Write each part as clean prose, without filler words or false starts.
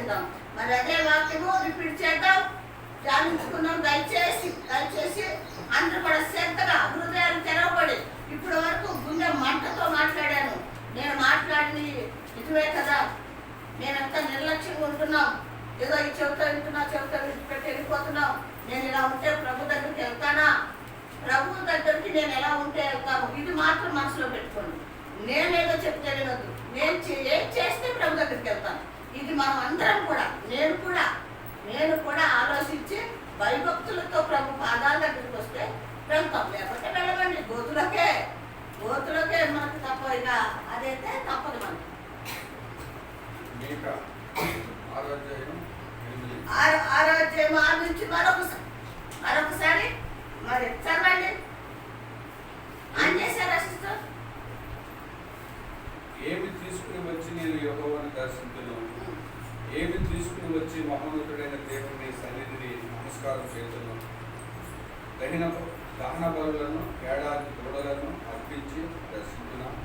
ధ్యానిద్దాం. మరి అదే వాక్యము రిపీట్ చేద్దాం, ధ్యానించుకున్నాం. దయచేసి అందరూ కూడా శ్రద్ధగా హృదయాలు తెరవబడి, ఇప్పటి వరకు గుండె మంటతో మాట్లాడాను. నేను మాట్లాడి నిజమే కదా, మేమంతా నిర్లక్ష్యంగా ఉంటున్నాం. ఏదో ఈ చెవితో వింటున్నా, చెవితో విడిచిపెట్టి వెళ్ళిపోతున్నాం. నేను ఇలా ఉంటే ప్రభు దగ్గరికి వెళ్తానా? ప్రభు దగ్గరికి నేను ఎలా ఉంటే వెళ్తాను? ఇది మాత్రం మనసులో పెట్టుకోండి. నేనేదో చెప్తే వినొద్దు. నేను ఏం చేస్తే ప్రభు దగ్గరికి వెళ్తాను. ఇది మనం అందరం కూడా, నేను కూడా ఆలోచించి భయభక్తులతో ప్రభు పాదాల దగ్గరికి వస్తే వెళ్తాం. లేకపోతే వెళ్ళమండి, గోతులకే మనకు తప్ప. ఇక అదైతే తప్పదు మనకి. ఆరోగ్యం నుంచి మరొకసారి మరి చదవండి. ఏమి తీసుకుని వచ్చి నేను యెహోవాను దర్శించును, ఏమి తీసుకుని వచ్చి మహోన్నతుడైన దేవుని సన్నిధిని నమస్కారం చేస్తున్నాను. దహన బలులను, ఏడాది దూడలను అర్పించి దర్శించున్నాను.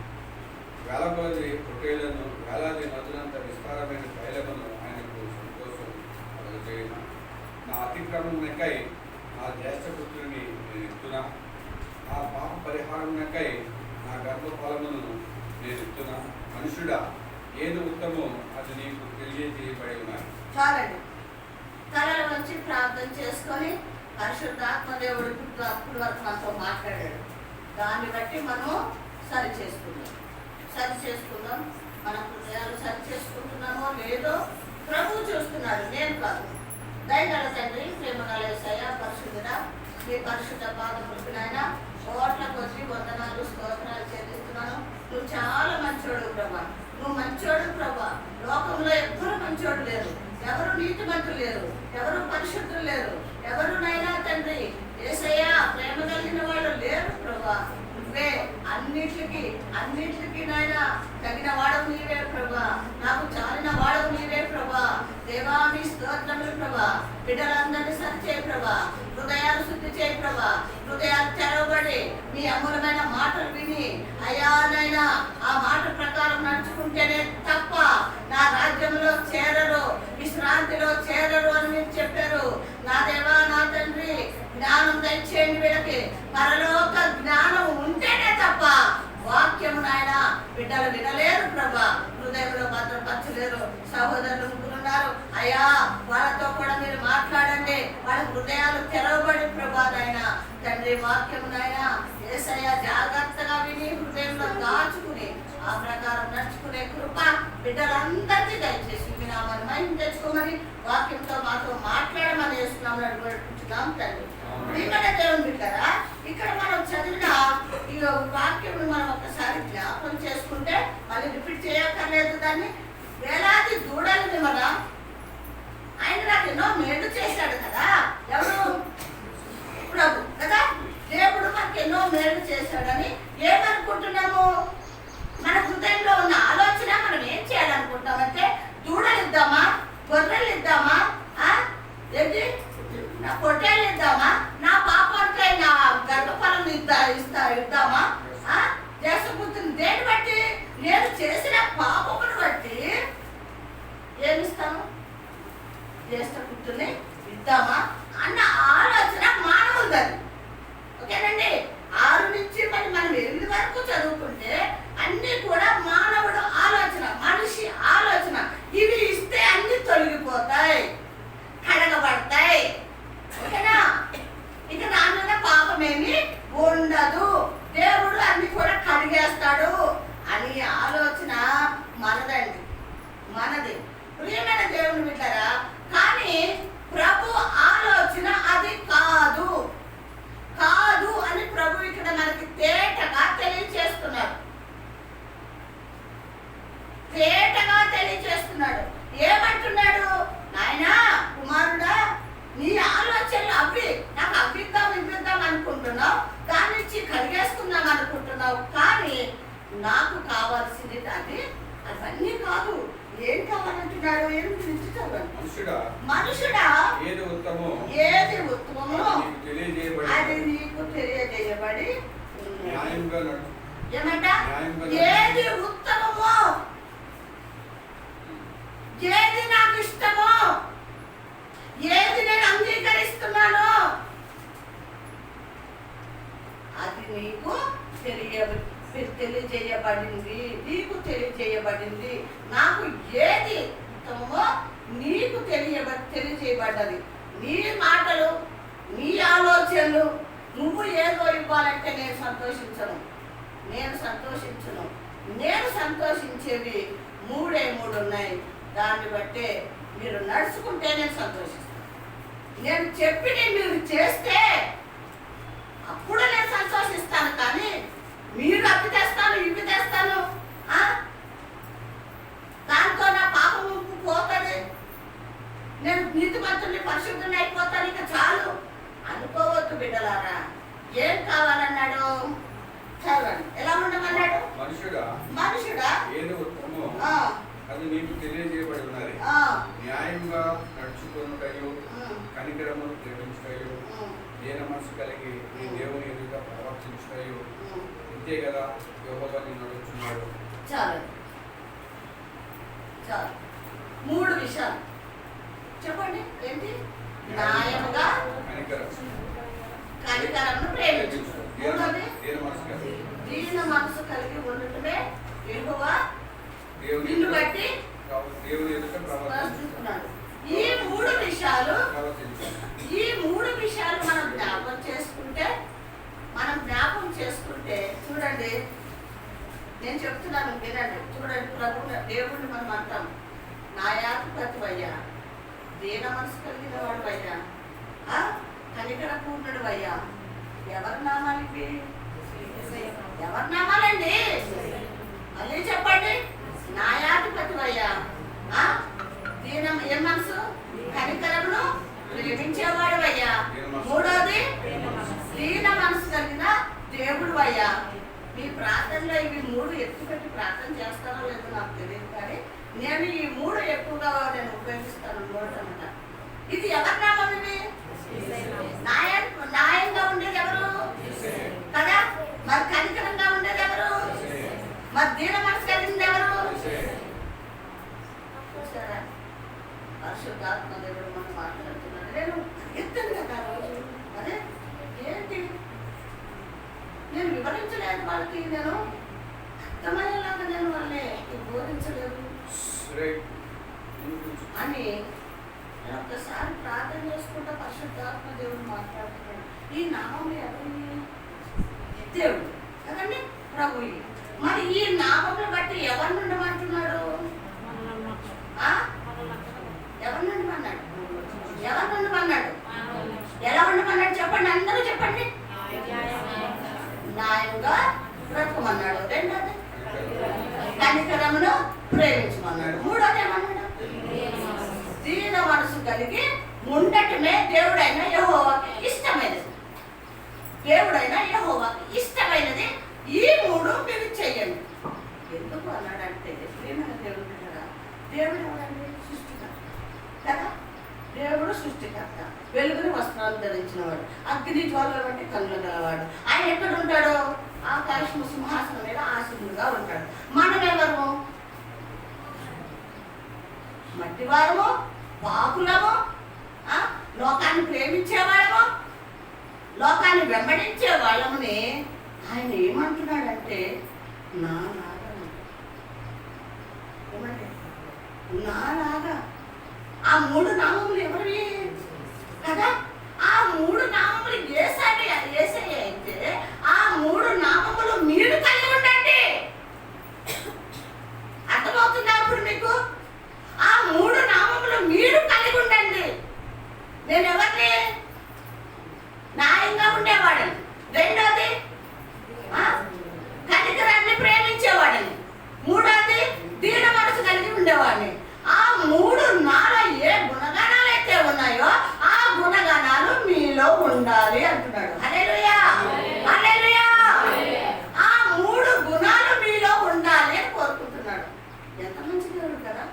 వేలకొలది పొట్టేళ్లను, వేలాది నదులంత విస్తారమైన తైలమును ఆయనకు సంతోషం కలుగజేయున. నా అతిక్రమమునకై నా జ్యేష్ఠపుత్రుని నేను ఎత్తునా, నా పాప పరిహారమునకై నా గర్భఫలమును నేను ఎత్తునా. మనుషుడా, ఏది ఉత్తమో అది నీకు తెలియజేయబడి ఉన్నాయి. చాలండి. తలల వచ్చి ప్రార్థన చేసుకొని పరిశుద్ధాత్మ దేవుడు అప్పుడు వరకు మనతో మాట్లాడాడు. దాన్ని బట్టి మనము సరి చేసుకుందాం. మన హృదయాలు సరి చేసుకుంటున్నామో లేదో ప్రభువు చూస్తున్నాడు, నేను కాదు. దయగల తండ్రి, ప్రేమగల యేసయ్య, పరిశుద్ధుడా, మీ పరిశుద్ధ పాదములకు నాయన కోట్ల కొద్ది వందనాలు స్తోత్రాలు చెల్లిస్తున్నాను. నువ్వు చాలా మంచోడు ప్రభా, నువ్వు మంచోడు ప్రభా. లోకంలో ఎవ్వరు మంచోడు లేరు, ఎవరు నీతిమంతులు లేరు, ఎవరు పరిశుద్ధులు లేరు, ఎవరునైనా తండ్రి యేసయ్య ప్రేమ కలిగిన వాళ్ళు లేరు ప్రభా. నువ్వే అన్నిటికీ నాయన తగిన వాడవు నీవే ప్రభా, నాకు చాలిన వాడవు నీవే ప్రభా. దేవా మీ స్తోత్రములు ప్రభా. బిడ్డలందరినీ సరిచేయి ప్రభా, హృదయాలు శుద్ధి చేయి ప్రభా. హృదయాలు తెరవబడి మీ అమూలమైన మాటలు విని అయ్యానైనా ఆ మాట ప్రకారం నడుచుకుంటేనే తప్ప నా రాజ్యంలో చేరరు, విశ్రాంతిలో చేరరు అని మీరు చెప్పారు. నా దేవా, నా తండ్రి, జ్ఞానం దయచేయండి వీళ్ళకి. పరలోక జ్ఞానం ఉంటేనే తప్ప వాక్యము నాయన బిడ్డలు వినలేరు ప్రభా, హృదయంలో భద్రపరచలేరు. సహోదరులు ముగ్గురున్నారు అయ్యా, వాళ్ళతో కూడా మీరు మాట్లాడండి. వాళ్ళ హృదయాలు తెరవబడి ప్రభా నాయన తండ్రి వాక్యము నాయన యేసయ్య జాగ్రత్తగా విని హృదయంలో దాచుకుని ఆ ప్రకారం నడుచుకునే కృప బిడ్డలందరికీ దయచేసి మీ నామాన్ని మహిమ తెచ్చుకోమని వాక్యంతో మాతో మాట్లాడమని వేస్తున్నామని అడుగుతున్నాం తండ్రి. ఇక్కడ దేవుని బిడ్డరా, ఇక్కడ మనం చదివిన ఈ వాక్యం మనం ఒకసారి జ్ఞాపకం చేసుకుంటే మళ్ళీ రిపీట్ చేయక్కర్లేదు. దాన్ని వేలాది దూడలని మన ఆయన నాకు ఎన్నో మేలు చేశాడు కదా. ఎవరు? ప్రభు కదా. దేవుడు మనకు ఎన్నో మేలు చేశాడని ఏమనుకుంటున్నాము? మన హృదయంలో ఉన్న ఆలోచన మనం ఏం చేయాలనుకుంటామంటే, దూడలు ఇద్దామా, గొర్రెలు ఇద్దామా, ఏంటి నా పొట్టేళ్ళు ఇద్దామా, నా పాపానికి నా గర్భఫలం ఇద్దామా, జ్యేష్ఠపుత్రుని దేని బట్టి? నేను చేసిన పాపమును బట్టి ఏమిస్తాను? జ్యేష్ఠపుత్రుని ఇద్దామా అన్న ఆలోచన మానవులది. ఓకేనండి. 6 నుంచి మనం 8 వరకు చదువుకుంటే అన్ని కూడా మానవుడు ఆలోచన, మనిషి ఆలోచన. ఇవి ఇస్తే అన్ని తొలగిపోతాయి, కడగబడతాయి. ఓకేనా? ఇక దానిలో పాపమేమి ఉండదు, దేవుడు అన్ని కూడా కడిగేస్తాడు అని ఆలోచన మనది. ప్రియమైన దేవుని బిడ్డలారా, కానీ ప్రభు ఆలోచన అది కాదు అని ప్రభు ఇక్కడ మనకి తేటగా తెలియచేస్తున్నాడు. ఏమంటున్నాడు? నాయనా, కుమారుడా, నీ ఆలోచనలు అవి, నాకు ఇప్పిద్దాం అనుకుంటున్నావు, దాని నుంచి కడిగేసుకుందాం అనుకుంటున్నావు. కానీ నాకు కావాల్సింది అవన్నీ కాదు. ఏం కావాలంటున్నాడు? మనుషుడా, ఏది ఉత్తమో అది నీకు తెలియజేయబడి ఏమంట? ఏది ఉత్తమమో, ఏది నాకు ఇష్టమో చెప్పబడింది, నీకు తెలియజేయబడింది. నాకు ఏది ఉత్తమమో నీకు తెలియజేయబడ్డది. నీ మాటలు, నీ ఆలోచనలు, నువ్వు ఏదో ఇవ్వాలంటే నేను సంతోషించను. నేను సంతోషించేవి మూడు ఉన్నాయి. దాన్ని బట్టే మీరు నడుచుకుంటే నేను సంతోషిస్తాను. నేను చెప్పి మీరు చేస్తే అప్పుడు నేను సంతోషిస్తాను. కానీ మీరు అవి తెస్తాను, ఇవి తెస్తాను, దాంతో నా పాపము పోతుంది, నేను నీతిమంతుని పరిశుద్ధుని అయిపోతాను, ఇక చాలు అనుకోవద్దు బిడ్డలారా. ఏం కావాలన్నాడు? చదవండి. ఎలా ఉండమన్నాడు? మనుషుడా ఏది ఉత్తమమో అది నీకు తెలియజేయబడి ఉన్నది. న్యాయంగా నడుచుకొనుటయు, కనికరమును ప్రేమించుటయు, దీన మనసు కలిగి నీ దేవుని ఎదుట ప్రవర్తించుటయు, ఇంతే కదా యెహోవా నిన్ను అడుగుతున్నాడు. చాలు మూడు విషయాలు చెప్పండి. ఏంటి? న్యాయముగా, కనికరమును ప్రేమించు, దీన మనసు కలిగి ఉండటమే యెహోవా నిన్ను బట్టి ప్రవర్తిస్తున్నాడు. ఈ మూడు విషయాలు మనం జ్ఞాపకం చేసుకుంటే చూడండి, నేను చెప్తున్నాను వినండి. చూడండి, ప్రభు దేవుడిని మనం అంటాం, న్యాయాధిపతి అయ్యా, దీన మనసు కలిగిన వాడు అయ్యా, కనికర పూర్ణుడు అయ్యా. ఎవరి నామాలు ఇవి? ఎవరి నామాలండి? మళ్ళీ చెప్పండి. న్యాయాధిపతి అయ్యా, దీనం ఏ మనసు, కనికరమును ప్రేమించేవాడు అయ్యా. మూడోది దీన మనసు కలిగిన దేవుడు అయ్యా. మీ ప్రార్థనలో ఇవి మూడు ఎత్తుపెట్టి ప్రార్థన చేస్తానో లేదో నాకు తెలియదు, కానీ నేను ఈ మూడు ఎక్కువగా నేను ఉపయోగిస్తాను అన్నమాట. ఇది ఎవరి నామం? ఇది న్యాయంగా ఉండేది ఎవరు కదా? మరి కనికరంగా ఉండేది ఎవరు? మరి దీన మనసు కలిగింది ఎవరు? చూసారా? పరిశుద్ధాత్మ దేవుడు మనం మాట్లాడుతున్నాడు. నేను ఎత్తాను కదా రోజు. అదే ఏంటి, నేను వివరించలేదు వాళ్ళకి, నేను అర్థమయ్యేలాగా నేను వాళ్ళని బోధించలేదు అని నేను ఒక్కసారి ప్రార్థన చేసుకుంటా. పరిశుద్ధాత్మ దేవుడు మాట్లాడుతున్నాడు. ఈ నామం ఎవరి? దేవుడు కదండి, ప్రభు. మరి ఈ నామమును బట్టి ఎవరిని ఉండమంటున్నాడు? ఎవరిని ఉండమన్నాడు? ఎవరిని ఉండమన్నాడు? ఎలా ఉండమన్నాడు చెప్పండి, అందరూ చెప్పండి. న్యాయంగా బ్రతకమన్నాడు. రెండోది కనికరమును ప్రేమించమన్నాడు. మూడోది ఏమన్నాడు? దీన మనసు కలిగి ఉండటమే దేవుడైన యెహోవాకి ఇష్టమైనది. దేవుడైన యెహోవాకి ఇష్టమైనది ఈ మూడు మీరు చెయ్యండి. ఎందుకు అన్నాడంటే, ప్రేమైన దేవుడు కదా. దేవుడు ఎవరండి? సృష్టికర్త కదా. దేవుడు సృష్టికర్త, వెలుగుని వస్త్రాలు ధరించిన వాడు, అగ్ని జ్వాలల వంటి కన్నులు గలవాడు. ఆయన ఎక్కడ ఉంటాడు? ఆకాశము సింహాసనం మీద ఆసీనుడుగా ఉంటాడు. మనం ఎవరు? మట్టివారము, పాపులము, లోకాన్ని ప్రేమించేవాళ్ళము, లోకాన్ని వెంబడించే వాళ్ళమని ఆయన ఏమంటున్నాడంటే, నాలాగా. ఆ మూడు నామములు ఎవరివి కదా? ఆ మూడు నామములు యేసయ్య అయితే ఆ మూడు నామములు మీరు కలిగి ఉండండి. అర్థమవుతుందా అప్పుడు మీకు? ఆ మూడు నామములు మీరు కలిగి ఉండండి. నేను ఎవరిని? న్యాయంగా ఉండేవాడని. రెండోది కనికరాన్ని ప్రేమించేవాడని. మూడోది దీన మనసు కలిగి ఉండేవాడిని. ఆ మూడు నాలో ఏ గుణగణాలు అయితే ఉన్నాయో ఆ గుణగణాలు మీలో ఉండాలి అంటున్నాడు. హల్లెలూయా, హల్లెలూయా. ఆ మూడు గుణాలు మీలో ఉండాలి అని కోరుకుంటున్నాడు. ఎంత మంచి దేవుడు కదా,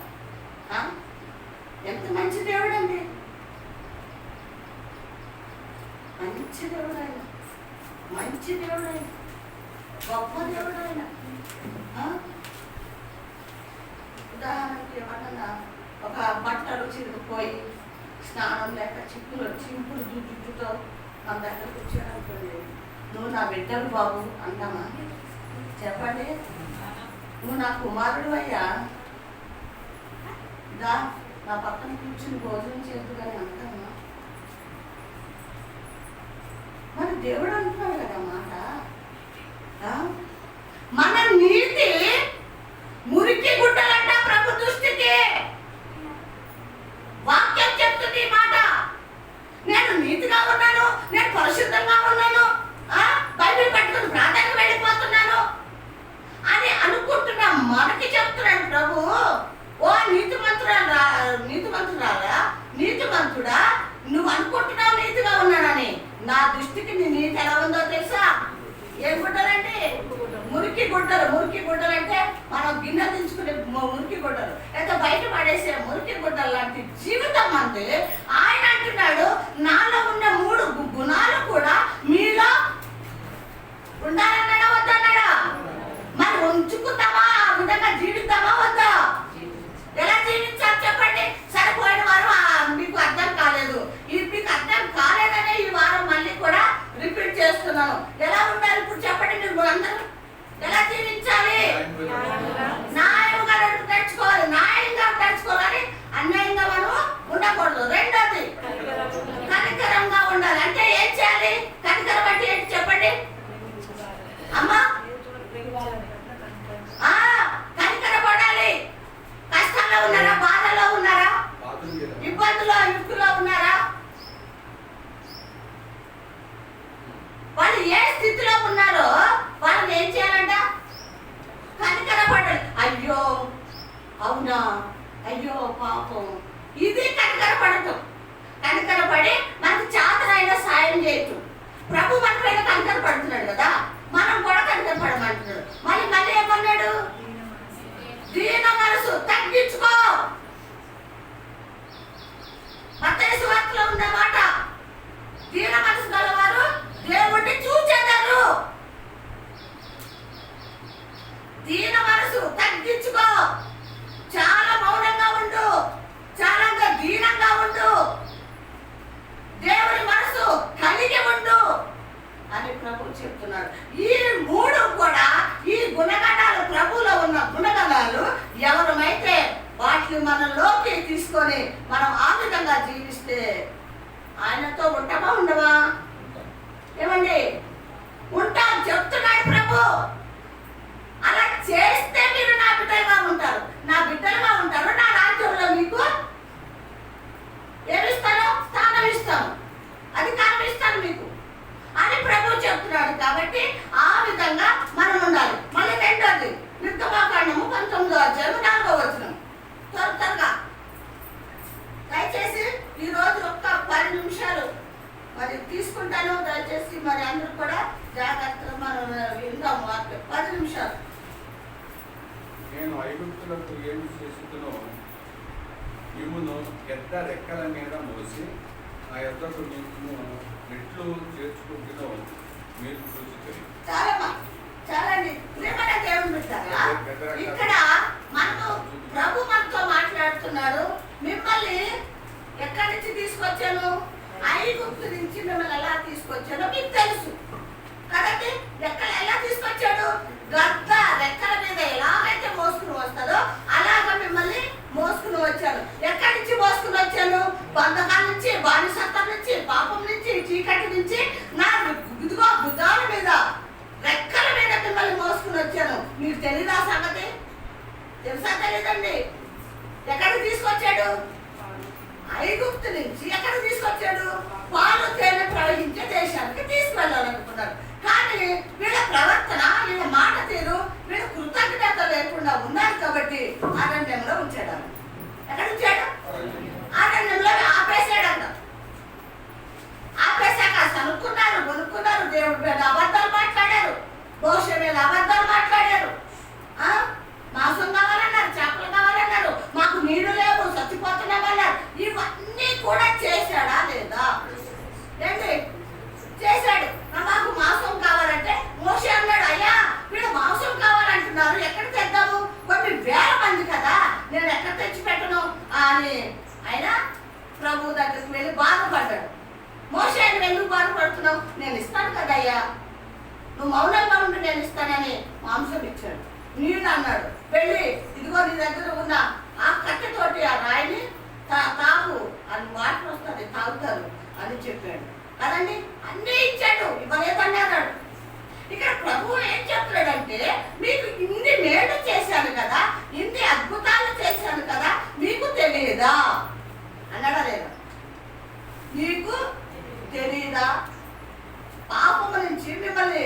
ఎంత మంచి దేవుడు అండి. మంచి దేవుడు ఆయన, మంచి దేవుడు ఆయన, గొప్ప దేవుడు ఆయన. ఉదాహరణకి ఏమన్నా ఒక బట్టలు చిరిగిపోయి స్నానం లేక చింపులు జుట్టుతో మన దగ్గరకు వచ్చాడు అనుకోండి, నువ్వు నా బిడ్డలు బాబు అంటామా? చెప్పండి. నా కుమారుడు అయ్యా, దా నా పక్కన కూర్చుని భోజనం చేద్దుగానే అంటాను. మరి దేవుడు అంటున్నాడు కదా మాట, మన నీతి మురికి గుడ్డలంట ప్రభు దృష్టికి. వాక్యం చెప్తుంది ఈ మాట. నేను నీతిగా ఉన్నాను, నేను పరిశుద్ధంగా ఉన్నాను, బైబిల్ పట్టుకుని ప్రార్థనకు వెళ్ళిపోతున్నాను అని అనుకుంటున్న మనకి చెప్తున్నాడు ప్రభు. ఓ నీతిమంతురాలా, నీతిమంతుడా, నువ్వు అనుకుంటున్నావు నీతిగా ఉన్నానని. నా దృష్టికి నీ నీతి ఎలా ఉందో తెలుసా? ఏం గుడ్డలండి? మురికి గుడ్డలు. మురికి గుడ్డలు అంటే మనం గిన్నె దించుకునే మురికి గుడ్డలు, అయితే బయట పడేసే మురికి గుడ్డలు లాంటి జీవితం అంతే. ఆయన అంటున్నాడు, నాలో ఉన్న 3 గుణాలు కూడా మీలో ఉండాలన్నాడా వద్దన్నాడా? మరి ఉంచుకుంటామా? ఆ విధంగా జీవిస్తామా వద్దా? ఎలా జీవించాలి చెప్పండి? సరిపోయిన వారం మీకు అర్థం కాలేదు. మీకు అర్థం కాలేదనే ఈ వారం మళ్ళీ కూడా రిపీట్ చేస్తున్నాను. ఎలా ఉండాలి ఇప్పుడు చెప్పండి? మీరు అందరూ ఎలా జీవించాలి? న్యాయంగా నడుచుకోవాలి. న్యాయంగా నడుచుకోవాలి, అన్యాయంగా మనం ఉండకూడదు. రెండోది కనికరంగా ఉండాలి. అంటే ఏం చేయాలి? కనికరం అంటే ఏంటి చెప్పండి అమ్మా? కనికరపడాలి. కష్టాల్లో ఉన్నారా? బాధలో ఉన్నారా? ఇరుకులో ఉన్నారా? వాళ్ళు ఏ స్థితిలో ఉన్నారో వాళ్ళని ఏం చేయాలంట? కనికరపడాలి. అయ్యో అవునా, అయ్యో పాపం, ఇది కనికరపడటం. కనికరపడి మనకు చేతనైన సాయం చేయటం. ప్రభు మన పైన కనికరపడుతున్నాడు కదా, మనం కూడా కనికరపడమంటున్నాడు. మళ్ళీ ఏమన్నాడు? దీన మనసు తగ్గించుకో. మత్తయి సువార్తలో ఉన్నమాట, దీన మనసు గలవారు దేవుణ్ణి చూచెదరు. దీన మనసు తగ్గించుకో. చాలా మౌనంగా ఉండు, చాలా దీనంగా ఉండు, దేవుని మనసు కలిగి ఉండు అని ప్రభు చెప్తున్నాడు. ఈ 3 కూడా, ఈ గుణగణాలు, ప్రభువులో ఉన్న గుణగణాలు ఎవరమైతే వాటిని మనలోకి తీసుకొని మనం ఆ విధంగా జీవిస్తే ఆయనతో ఉంటామా ఉండవా? ఏమండి? ఉంటాం చెప్తున్నాడు ప్రభు. అలా చేస్తే మీరు నా బిడ్డలుగా ఉంటారు. నా బిడ్డలుగా ఉంటారు. నా రాజ్యంలో మీకు ఏమిస్తాను? స్థానం ఇస్తాను, అధికారం ఇస్తాను మీకు అని ప్రభు చెప్తున్నాడు. కాబట్టి ఆ విధంగా మనం ఉండాలి. మళ్ళీ రెండోది నిర్గమకాండము 19వ అధ్యాయం 4వ వచనం. త్వరగా దయచేసి ఈరోజు ఒక్క 10 నిమిషాలు మరి తీసుకుంటాను. దయచేసి మరి అందరూ కూడా జాగ్రత్తగా మనం విందాము. 10 నిమిషాలు. నేను ఐగుప్తులకు ఏమి చేస్తున్నో మిమ్మును పెద్ద రెక్కల మీద మోసి నా యొద్దకు మేము ఎట్లు చేర్చుకుంటున్నో మీరు చూసుకొని. చాలండి. ప్రేమగా దేవుని బిడ్డలారా, ఇక్కడ మనకు ప్రభు మనతో మాట్లాడుతున్నాడు. మిమ్మల్ని ఎక్కడి నుంచి తీసుకొచ్చాను? ఐగుప్తు నుంచి మిమ్మల్ని ఎలా తీసుకొచ్చానో మీకు తెలుసు కదండి. ఎలా తీసుకొచ్చాడు? గద్ద రెక్కల మీద ఎలాగైతే మోసుకుని వస్తాడో అలాగ మిమ్మల్ని మోసుకుని వచ్చాను. ఎక్కడి నుంచి మోసుకుని వచ్చాను? బంధకాల నుంచి, బానిసత్వం నుంచి, పాపం నుంచి, చీకటి నుంచి నా ఇదిగో భుజాల మీద, రెక్కల మీద మిమ్మల్ని మోసుకుని వచ్చాను. మీకు తెలీదా సంగతి? తెలుసా తెలీదండి? ఎక్కడికి తీసుకొచ్చాడు? ఐగుప్తు నుంచి. ఎక్కడికి తీసుకొచ్చాడు? పాలు తేనె ప్రవహించే దేశానికి తీసుకువెళ్ళాలనుకున్నారు. కానీ వీళ్ళ ప్రవర్తన, వీళ్ళ మాట తీరు, వీళ్ళ కృతజ్ఞత లేకుండా ఉన్నారు కాబట్టి అరణ్యంలో ఉంచాడు. ఎక్కడ ఉంచాడు? అరణ్యంలో ఆపేసాడంట. ఆపేశాక సనుక్కున్నారు, కొనుక్కున్నారు, దేవుడి మీద అబద్ధాలు మాట్లాడారు, భవిష్య మీద అబద్ధాలు మాట్లాడారు. మాంసం కావాలన్నారు, చేపలు కావాలన్నారు, మాకు నీళ్లు లేవు, చచ్చిపోతున్నామన్నారు. ఇవన్నీ కూడా చేశాడా లేదా? ఏంటి చేశాడు? మాకు మాంసం కావాలంటే మోషే అన్నాడు, అయ్యా వీడు మాంసం కావాలంటున్నారు, ఎక్కడ తెద్దాము? కొన్ని 1000 మంది కదా, నేను ఎక్కడ తెచ్చి పెట్టను అని ఆయన ప్రభు దగ్గరికి వెళ్ళి బాధపడ్డాడు. మోషే నువ్వు ఎందుకు బాధపడుతున్నావు? నేను ఇస్తాను కదా అయ్యా, నువ్వు మౌనంగా ఉండి నేను ఇస్తానని మాంసం ఇచ్చాడు. నేను అన్నాడు, వెళ్ళి ఇదిగో నీ దగ్గర ఉన్న ఆ కట్టెతోటి ఆ రాయిని తాగు, అని వాటర్ వస్తుంది తాగుతారు అని చెప్పాడు కదండి. అన్నీ ఇచ్చాడు, ఇవ్వలేదన్నాడు. ఇక్కడ ప్రభువు ఏం చెప్తాడంటే, మీకు ఇన్ని మేలు చేశాను కదా, ఇన్ని అద్భుతాలు చేశాను కదా, మీకు తెలియదా అన్నాడా లేదా? మీకు తెలియదా? పాపము నుంచి మిమ్మల్ని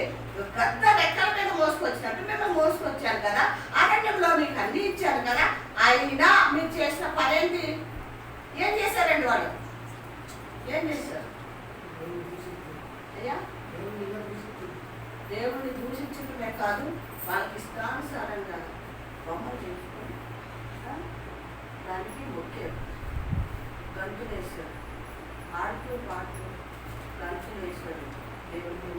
పెద్ద రెక్కల మీద మోసుకొచ్చినట్టు మిమ్మల్ని మోసుకొచ్చాను కదా, అరణ్యంలో మీకు అన్ని ఇచ్చాను కదా, అయినా మీరు చేసిన పనేంటి? ఏం చేశారండి వాళ్ళు? ఏం చేశారు అయ్యా? దేవుడిని దూషించడమే కాదు, వాళ్ళకి ఇష్టానుసారంగా బొమ్మలు చేసుకొని దానికి ముఖ్యం గంతులు వేశారు, ఆడుతూ పాడుతూ గంతులు వేశారు. దేవుడికి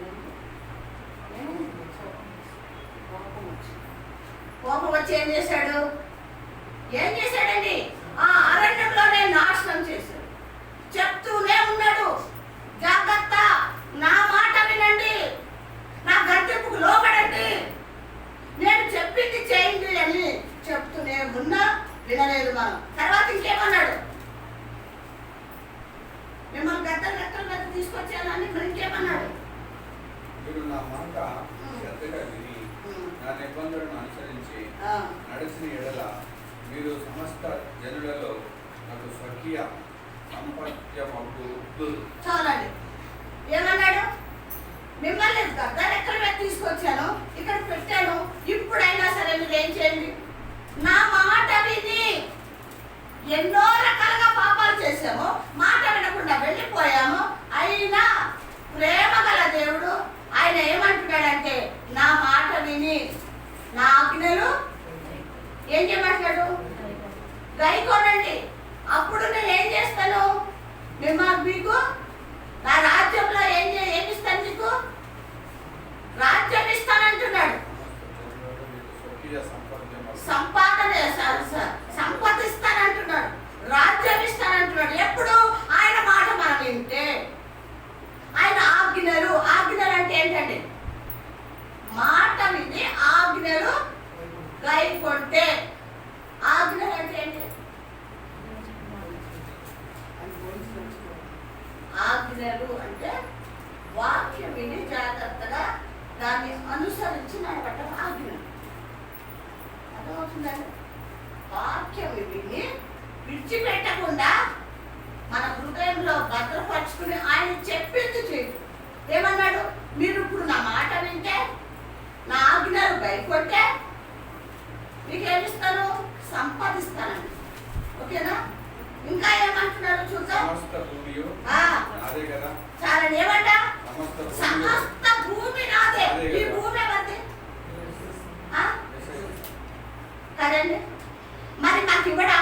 కోపం వచ్చి ఏం చేశాడు? ఏం చేశాడండి? ఆ అరణ్యంలోనే నాశనం చేశాడు. చెప్తూనే ఉన్నాడు, జాగ్రత్త, నా మాట వినండి, నా గద్దెంపుకు లోబడండి, నేను చెప్పింది చేయండి అని చెప్తూనే ఉన్నా వినలేదు. మనం తర్వాత ఇంకేమన్నాడు? మిమ్మల్ని గద్దెల రెక్కల మీద తీసుకొచ్చానని మరి ఇంకేమన్నాడు? మీరు నా మాట శ్రద్ధగా విని నా నిబంధనలను అనుసరించి నడిచిన ఎడల మీరు సమస్త జనులలో నాకు స్వకీయ సంపత్యమవుదు. చాలండి. ఏమన్నాడు? మిమ్మల్ని గద్దెల రెక్కల మీద తీసుకొచ్చాను, ఇక్కడ పెట్టాను, ఇప్పుడైనా సరే మీరు ఏం చేయండి? నా మాట విని. ఎన్నో రకాలుగా పాపాలు చేసాము, మాట వినకుండా వెళ్ళిపోయాము, అయినా ప్రేమ గల దేవుడు ఆయన ఏమంటున్నాడంటే, నా మాట విని నా ఆజ్ఞలు ఏం చేయమంటున్నాడు? గైకోనండి, అప్పుడు నేను ఏం చేస్తాను? మీకు నా రాజ్యంలో ఏమిస్తాను? మీకు రాజ్యం ఇస్తానంటున్నాడు, సంపాదిస్తానంటున్నాడు, రాజ్యం ఇస్తానంటున్నాడు. ఎప్పుడు? ఆయన మాట మనం వింటే. ఆయన ఆజ్ఞలు అంటే ఏంటండి? మాట విని ఆజ్ఞలు గైకొంటే. ఆజ్ఞలు అంటే ఏంటి? ఆజ్ఞలు అంటే వాక్యం విని జాగ్రత్తగా దాన్ని అనుసరించి నడవటం ఆజ్ఞలు. అర్థమవుతుందండి? వాక్యం విని విడిచిపెట్టకుండా మన హృదయంలో భద్రపరుచుకుని ఆయన చెప్పింది చేయండి. ఏమన్నాడు? మీరు ఇప్పుడు నా మాట వింటే, నా ఆజ్ఞలు గైకొంటే మీకేమిస్తాను? సంపాదిస్తానండి. ఓకేనా? ఇంకా ఏమంటున్నారు చూద్దాం. చాలండి. ఏమంట? సమస్త భూమి నాదే. ఈ భూమి ఎవరిది కదండి? మరి నాకు ఇవ్వడా?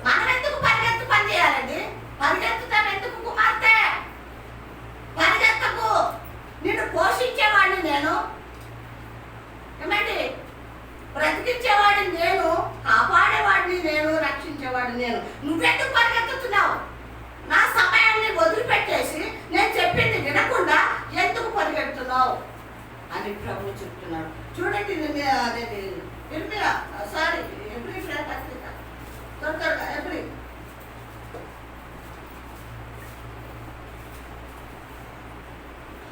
మనం ఎందుకు పరిగెత్తు పని చేయాలండి? పరిగెత్తుతాం ఎందుకు కుమార్తె? పరిగెత్తకు, నిన్ను పోషించేవాడిని నేను, ఏమండి? బ్రతికించేవాడిని నేను, కాపాడేవాడిని నేను, రక్షించేవాడిని నేను. నువ్వెందుకు పరిగెత్తుతున్నావు? నా సమయాన్ని వదిలిపెట్టేసి నేను చెప్పింది వినకుండా ఎందుకు పరిగెడుతున్నావు అని ప్రభు చెప్తున్నాడు. చూడండి, అదేది ఇర్మియా, సారీ ఎబ్రీ పత్రిక, త్వరగా ఎబ్రీ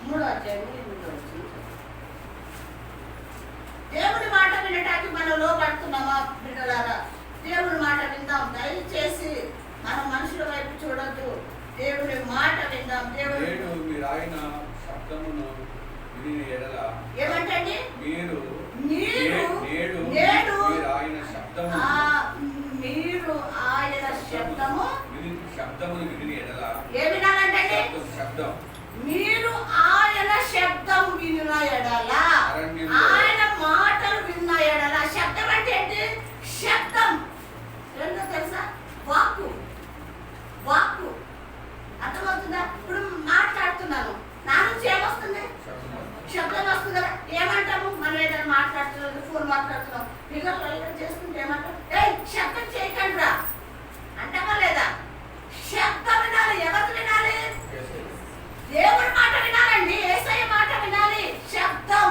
3వ అధ్యాయం 8వ వచనం. దేవుని మాట వినటానికి మనం లోబడుతున్నామా బిడ్డలారా? దేవుని మాట విందాం. దయచేసి మనం మనుషుల వైపు చూడొద్దు, దేవుని మాట విందాం. దేవుడు ఆయన శబ్దమును విని ఎడల ఏమంటండి? మీరు శబ్దమును విని ఎడల ఏ వినాలంటే? శబ్దం. మీరు ఆయన శబ్దం విన్న ఎడల, ఆయన మాటలు విన్న ఎడల. శబ్దం అంటే ఏంటి? శబ్దం ఏంటో తెలుసా? వాక్కు. వాక్కు అర్థమవుతుందా? ఇప్పుడు మాట్లాడుతున్నాను, నా నుంచి ఏమొస్తుంది? శబ్దం వస్తుంది కదా. ఏమంటాము? మనం ఏదైనా మాట్లాడుతున్నాం, ఫోన్ మాట్లాడుతున్నాం, పిల్లలు చేసుకుంటే ఏమంటాం? శబ్దం చేయకండి రా అంటామా లేదా? శబ్దం వినాలి. ఎవరు వినాలి? దేవుడి మాట వినాలండి, యేసయ్య మాట వినాలి. శబ్దం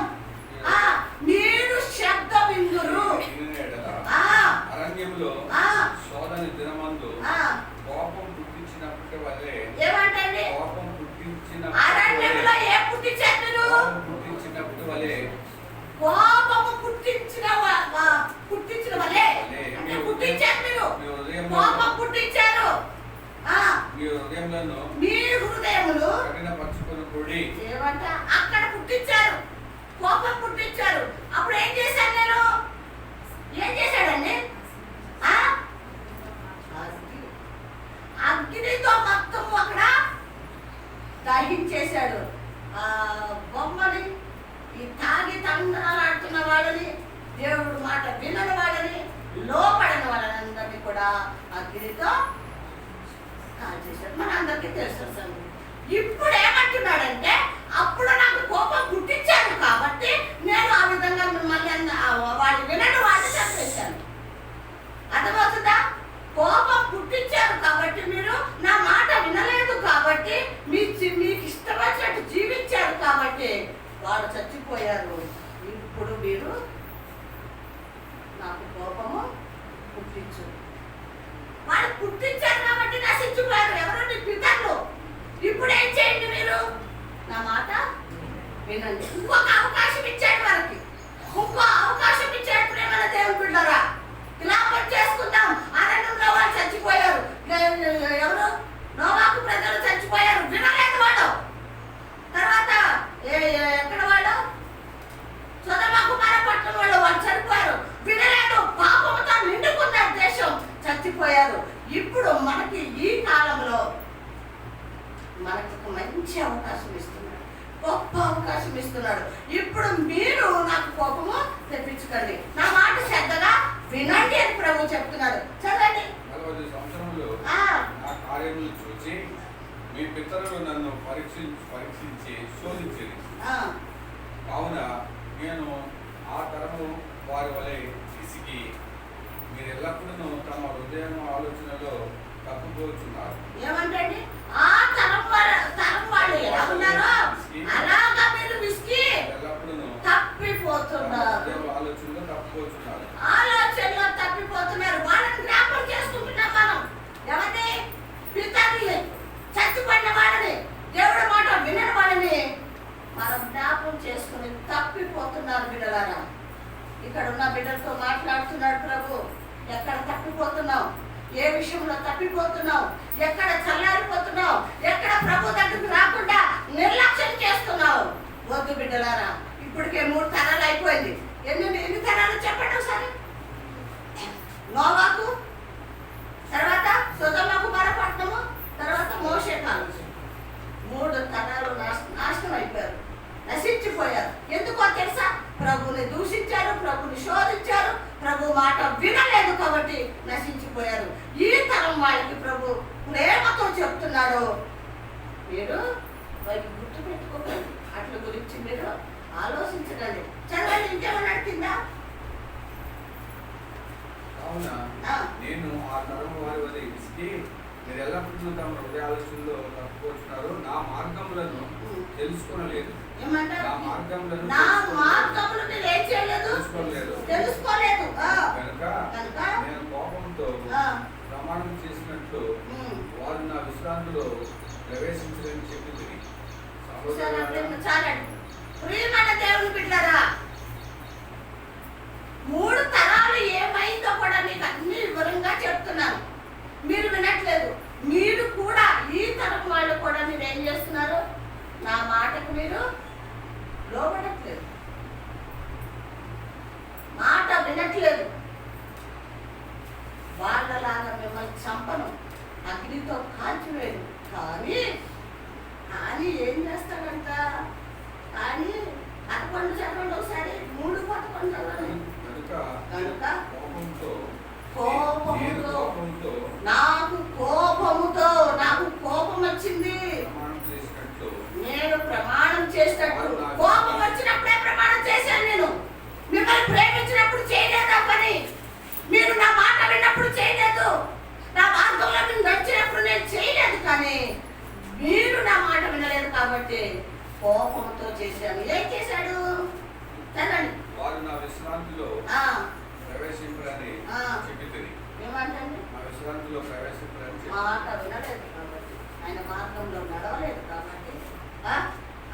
కూడా అగ్నితో కాల్చేశాడు. మన అందరికీ తెలుసు సంగతి. ఇప్పుడు ఏమంటున్నాడంటే అప్పుడు నాకు కోపం పుట్టించాను కాబట్టి నేను ఆ విధంగా మిమ్మల్ని వాళ్ళు వినని వాళ్ళు చంపేశాను. అర్థమవుతుందా? కోపం పుట్టించారు కాబట్టి మీరు నా మాట వినలేదు కాబట్టి మీకు ఇష్టం వచ్చినట్టు జీవించారు కాబట్టి వాళ్ళు చచ్చిపోయారు. ఇప్పుడు మీరు నాకు కోపము పుట్టించు. వాళ్ళు పుట్టించారు కాబట్టి నశించిపోయారు. ఎవరు? నీ పితరులు. ఇప్పుడు ఏం చేయండి? మీరు నా మాట వినండి. ఇంకొక అవకాశం ఇచ్చాడు వారికి. ఇంకో అవకాశం ఇచ్చాడు. ప్రేమల దేవుని బిడ్డలారా, విలాపం చేసుకుందాం. అరణ్యంలో వాళ్ళు చచ్చిపోయారు. ఎవరు? నోవాహు ప్రజలు చచ్చిపోయారు. వినలేదు వాడు. తర్వాత ఎక్కడ వాడు? సొదొమ గొమొర్రా పట్టణం వాళ్ళు చనిపోయారు. వినలేదు. పాపంతో నిండుకున్న దేశం, చచ్చిపోయారు. ఇప్పుడు మనకి ఈ కాలంలో మనకు ఒక మంచి అవకాశం ఇస్తున్నాడు, గొప్ప అవకాశం ఇస్తున్నాడు. ఇప్పుడు మీరు నాకు కోపము తెప్పించుకోండి, నా మాట శ్రద్ధగా వినండి అని ప్రభు చెప్తున్నాడు. చదవండి. 40 సంవత్సరములు నా కార్యములు చూచి మీ పితరులు నన్ను పరీక్షించి శోధించేది. కావున నేను ఆ తరము వారి వలె విసిగి మీరు ఎల్లప్పుడూ తమ హృదయం ఆలోచనలో తప్పుకోచున్నారు. ఏమంటండి? ఆ తరం వాళ్ళు ఎలా ఉన్నారో అలాగా మీరు విసిగి తప్పిపోతున్నారు. ఆలోచనలో తప్పిపోతున్నారు. వాళ్ళని జ్ఞాపకం చేసుకుంటున్నాం మనం. ఎవరిని? పితరుల్ని, చచ్చిపోయిన వాళ్ళని, దేవుడి మాట వినని వాళ్ళని మనం జ్ఞాపకం చేసుకుని తప్పిపోతున్నారు. బిడ్డలారా, ఇక్కడ ఉన్న బిడ్డలతో మాట్లాడుతున్నాడు ప్రభు. ఎక్కడ తప్పిపోతున్నావు? ఏ విషయంలో తప్పిపోతున్నావు? ఎక్కడ చల్లారిపోతున్నావు? ఎక్కడ ప్రభు దగ్గరికి రాకుండా నిర్లక్ష్యం చేస్తున్నావు? వద్దు బిడ్డలారా, ఇప్పటికే 3 తరాలు అయిపోయింది. ఎన్ని తరాలు చెప్పండి ఒకసారి. నోవాహు, తర్వాత సొదొమ గొమొర్రా పట్టణము, తర్వాత మోషే కాలం. 3 తరాలు నాశనం అయిపోయారు, నశించిపోయారు. ఎందుకో తెలుసా? ప్రభుని దూషించారు, ప్రభుని శోధించారు, ప్రభు మాట వినలేదు కాబట్టి నశించిపోయారు. ఈ తరం వాళ్ళకి ప్రభు ప్రేమతో చెప్తున్నాడు, మీరు వారికి గుర్తు పెట్టుకోకండి, అట్ల గురించి మీరు ఆలోచించకండి. చదవండి. ఇంకేమన్నా కింద? కావున నేను ఆ తరం వారి వలె విసిగి మీరు ఎల్లప్పుడూ తమ హృదయ ఆలోచనలో తప్పుకొచ్చున్నారు. నా మార్గములను తెలుసుకోలేదు. తెలుసుకోలేదు కనుక నేను కోపంతో ప్రమాణం చేసినట్లు వారు నా విశ్రాంతిలో ప్రవేశించలేని చెప్పింది. ప్రియమైన దేవుని బిడ్డలారా, 3 తరాలు ఏమైందో కూడా మీకు అన్ని వివరంగా చెప్తున్నాను. మీరు వినట్లేదు. మీరు కూడా ఈ తరం వాళ్ళు కూడా మీరు ఏం చేస్తున్నారు? నా మాటకు మీరు లోబడట్లేదు, మాట వినట్లేదు. వాళ్ళలాగా మిమ్మల్ని చంపను, అగ్నితో కాల్చివేయను. కానీ ఏం చేస్తాడంట? కానీ 11 చదవండి ఒకసారి. 3:11 చదవండి. కనుక నాకు కోపం వచ్చింది. నేను ప్రమాణం చేసినట్టు, కోపం వచ్చినప్పుడే ప్రమాణం చేశాను. నేను మిమ్మల్ని ప్రేమించినప్పుడు చేయలేదు ఆ పని. మీరు నా మాట విన్నప్పుడు చేయలేదు, నా మార్గంలో మీరు నడిచినప్పుడు నేను చేయలేదు. కానీ మీరు నా మాట వినలేదు కాబట్టి కోపంతో చేశాను. ఏం చేశాడు? చదవండి. వారు నా విశ్రాంతిలో ప్రవేశింపరని చెప్పింది. ఏమంటండి? నా విశ్రాంతిలో ప్రవేశింపరని మాట వినలేదు కాబట్టి, ఆయన మార్గంలో నడవలేదు కాబట్టి,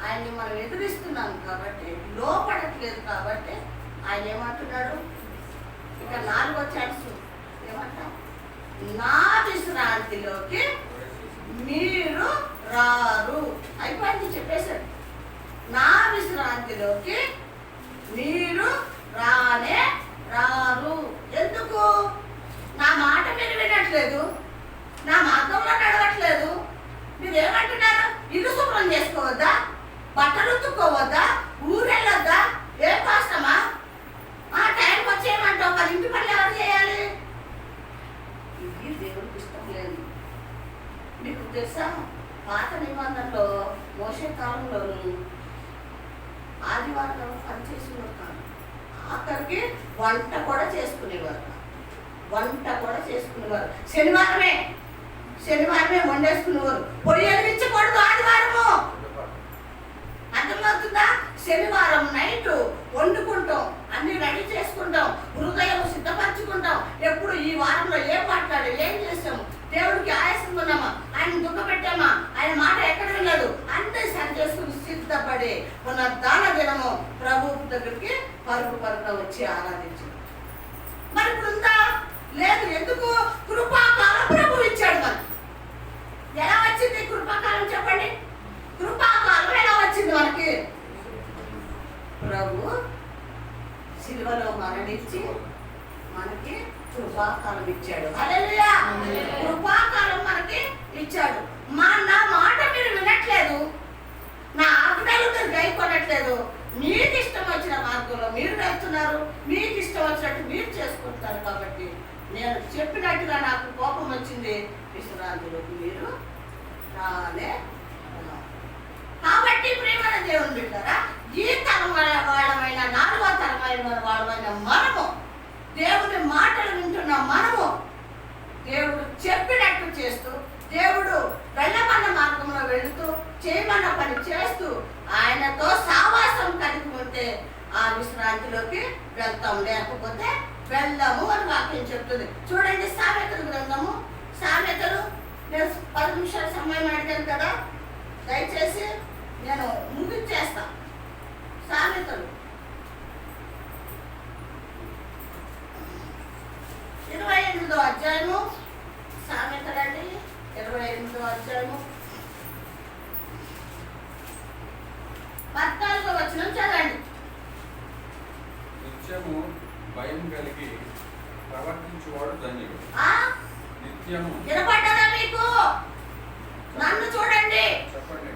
ఆయన్ని మనం ఎదురిస్తున్నాం కాబట్టి, లోపడట్లేదు కాబట్టి ఆయన ఏమంటున్నాడు? ఇక 4వ ఛాన్స్ ఏమంటా? నా విశ్రాంతిలోకి మీరు రారు. అయిపోయింది, చెప్పేశాడు. నా విశ్రాంతిలోకి మీరు రానే రారు. ఎందుకు? నా మాట మీరు వినట్లేదు, నా మార్గంలో నడవట్లేదు. మీరు ఏమంటున్నారు? ఇల్లు శుభ్రం చేసుకోవద్దా? బట్టలు ఉతుక్కోవద్దా? ఊరెళ్ళొద్దా? ఏం కష్టమా? ఆ టైంకి వచ్చేయమంటావు. మరి ఇంటి పనులు ఎవరు చేయాలి? వంట కూడా చేసుకునేవారు. శనివారమే వండేసుకునేవారు. పొయ్యి వెలిగించకూడదు ఆదివారము. అర్థమవుతుందా? శనివారం నైట్ వండుకుంటాం, అన్ని రెడీ చేసుకుంటాం, హృదయం సిద్ధపరచుకుంటాం. ఎప్పుడు ఈ వారంలో ఏం మాట్లాడాం, ఏం చేస్తాము, దేవుడికి ఆయాసం ఉన్నామా, ఆయన దుఃఖపెట్టామా, ఆయన మాట ఎక్కడ వినలేదు, అన్నీ సరి చేసుకుని సిద్ధపడి పునరుద్ధాన దినము ప్రభు దగ్గరికి పరుగు వచ్చి ఆరాధించారు. మరి ఇప్పుడు ఉందా? లేదు. ఎందుకు? కృపాకాలం ప్రభు ఇచ్చాడు. మనకి ఎలా వచ్చింది కృపాకాలం? చెప్పండి. కృపాకాలం ఎలా వచ్చింది మనకి? ప్రభు సిలువలో మరణించి మనకి కృపాకాలం ఇచ్చాడు. హల్లెలూయా! కృపాకాలం మనకి ఇచ్చాడు. నా మాట మీరు వినట్లేదు, నా ఆజ్ఞలు మీరు గైకొనట్లేదు, మీకు ఇష్టం వచ్చిన మార్గంలో మీరు వెళ్తున్నారు, మీకు ఇష్టం వచ్చినట్టు మీరు చేసుకుంటారు. కాబట్టి నేను చెప్పినట్టుగా నాకు కోపం వచ్చింది, విశ్రాంతిలోకి మీరు రాలే. కాబట్టి ప్రియమైన దేవుని బిడ్డలారా, ఈ తరం వాళ్ళమైన, 4వ తరమైన వాళ్ళమైన మనము దేవుని మాటలు వింటున్న మనము దేవుడు చెప్పినట్టు చేస్తూ, దేవుడు వెళ్ళమన్న మార్గంలో వెళుతూ, చేయమన్న పని చేస్తూ, ఆయనతో సావాసం కలిగి ఉంటే ఆ విశ్రాంతిలోకి వెళ్తాం. లేకపోతే వెళ్దాము అని వాక్యం చెప్తుంది. చూడండి, సామెతల గ్రంథము. సామెతలు నేను 10 నిమిషాల సమయం అడిగాను కదా, దయచేసి నేను ముగించేస్తా. సామెతలు 28వ అధ్యాయము. సామెతలండి 28వ అధ్యాయము 14వ వచనం చదవండి. నిత్యము భయం కలిగి ప్రవర్తించువాడు ధన్యుడు. నిత్యము వినపడ్డదా మీకు? నన్ను చూడండి, చెప్పండి,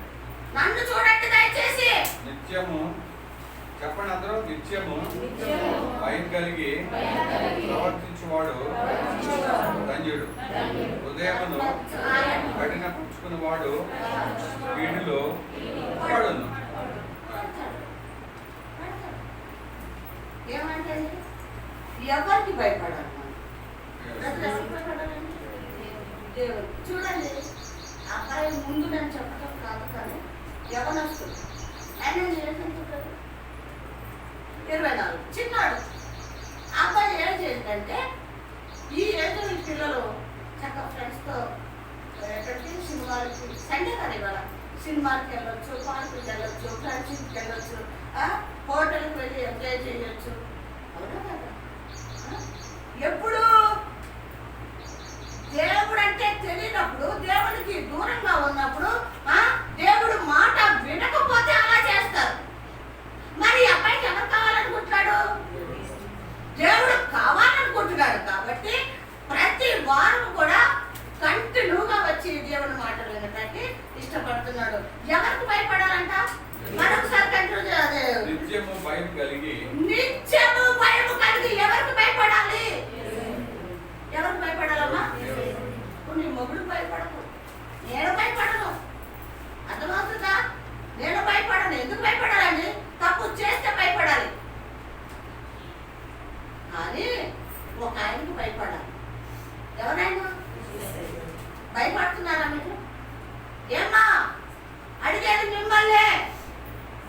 నన్ను చూడండి దయచేసి. నిత్యము చెప్పండి అందరూ. నిత్యము భయం కలిగి ప్రవర్తించువాడు ధన్యుడు. హృదయమును కఠినపరుచుకుని వాడు వీడిలో పడును. ఏమంటే ఎవరికి భయపడాలి? దేవుడు. చూడండి, అబ్బాయి ముందు నేను చెప్పడం కాదు, కానీ యవనస్తుడు ఆయన ఏంటంటారు 24 చిన్నాడు. అబ్బాయి ఏం చేయంటే, ఈ ఏజ్ పిల్లలు చక్కగా ఫ్రెండ్స్తో ఎక్కడికి సినిమాలకి, సండే కదా ఇవాళ, సినిమాకి వెళ్ళొచ్చు, పార్కుకి వెళ్ళొచ్చు, ఫ్రెండ్షిప్కి వెళ్ళొచ్చు, హోటల్కి వెళ్ళి ఎంజాయ్ చేయొచ్చు. అవునా కదా? ఎప్పుడు దేవుడు అంటే తెలియనప్పుడు, దేవుడికి దూరంగా ఉన్నప్పుడు, దేవుడు మాట వినకపోతే అలా చేస్తారు. మరి అబ్బాయికి ఎవరు కావాలనుకుంటున్నాడు? దేవుడు కావాలనుకుంటున్నాడు. కాబట్టి ప్రతి వారం కూడా కంటిన్యూగా వచ్చి దేవుడి మాటలు వినడానికి ఇష్టపడుతున్నాడు. ఎవరికి భయపడాలంట? మరొకసారి కంటిన్యూ చేయాలి. నిత్యము భయం కలిగి ఎవరికి భయపడాలి? ఎవరికి భయపడాలమ్మా? నీ మొగుడు భయపడకు, నేను భయపడను. అర్థమవుతుందా? నేను భయపడను. ఎందుకు భయపడాలండి? తప్పు చేస్తే భయపడాలి, కానీ ఒక ఆయనకు భయపడాలి. ఎవరైనా భయపడుతున్నారా మీరు? ఏమ్మా అడిగేది మిమ్మల్ని,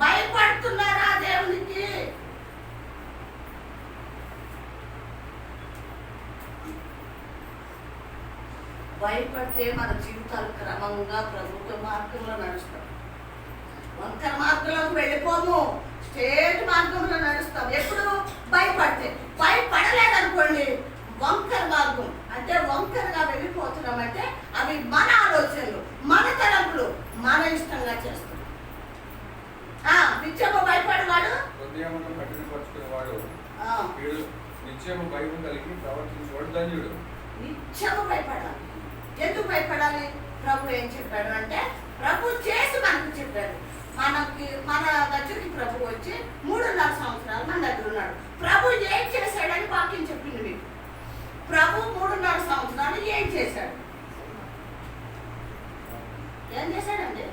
భయపడుతున్నారా దేవునికి? భయపడితే మన జీవితాలు క్రమంగా ప్రభుత్వ మార్గంలో నడుస్తాం. వంకర మార్గంలోకి వెళ్ళిపోము, స్ట్రేట్ మార్గంలో నడుస్తాం. ఎప్పుడు భయపడితే. భయపడలేదనుకోండి, వంకర మార్గం అంటే వంకరగా వెళ్ళిపోతున్నామంటే అవి మన ఆలోచనలు, మన తలంపులు, మన ఇష్టంగా చేస్తాం. నిత్యము భయపడేవాడు, హృదయమును కఠినపరుచుకునేవాడు నిత్యము భయం కలిగి ప్రవర్తించేవాడు ధన్యుడు. నిత్యము భయపడాలి. ఎందుకు భయపడాలి? ప్రభు ఏం చెప్పాడు అంటే, ప్రభు చేసి మనకు చెప్పాడు. మన దగ్గరికి ప్రభు వచ్చి 3.5 సంవత్సరాలు మన దగ్గర ఉన్నాడు. ప్రభు ఏం చేశాడని వాక్యం చెప్పింది మీకు. ప్రభు 3.5 సంవత్సరాలు ఏం చేశాడు? ఏం చేశాడండి?